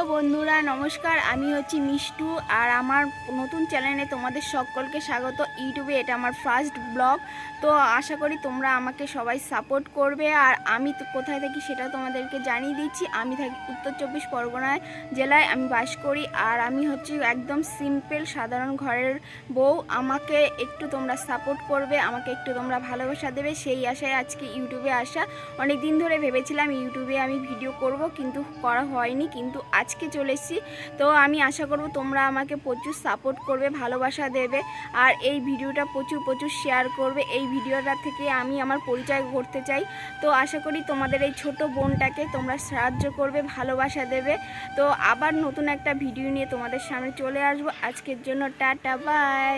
Hello বন্ধুরা, নমস্কার। আমি হচ্ছি মিষ্টু আর আমার নতুন চ্যানেলে তোমাদের সকলকে স্বাগত। ইউটিউবে এটা আমার ফার্স্ট ব্লগ। তো আশা করি তোমরা আমাকে সবাই সাপোর্ট করবে। আর আমি তো কোথায় থাকি সেটা তোমাদেরকে জানিয়ে দিচ্ছি। আমি থাকি উত্তর 24 পরগনা জেলায়, আমি বাস করি। আর আমি হচ্ছি একদম সিম্পল সাধারণ ঘরের বউ। আমাকে একটু তোমরা সাপোর্ট করবে, আমাকে একটু তোমরা ভালোবাসা দেবে, সেই আশায় আজকে ইউটিউবে আসা। অনেক দিন ধরে ভেবেছিলাম ইউটিউবে আমি ভিডিও করব, কিন্তু করা হয়নি, কিন্তু আজকে চলে এসেছি। তো আমি আশা করব তোমরা আমাকে প্রচুর সাপোর্ট করবে, ভালোবাসা দেবে, আর এই ভিডিওটা প্রচুর শেয়ার করবে। এই ভিডিওটা থেকে আমি আমার পরিচয় করতে চাই। তো আশা করি তোমাদের এই ছোট বোনটাকে তোমরা সাহায্য করবে, ভালোবাসা দেবে। তো আবার নতুন একটা ভিডিও নিয়ে তোমাদের সামনে চলে আসবো। আজকের জন্য টাটা, বাই।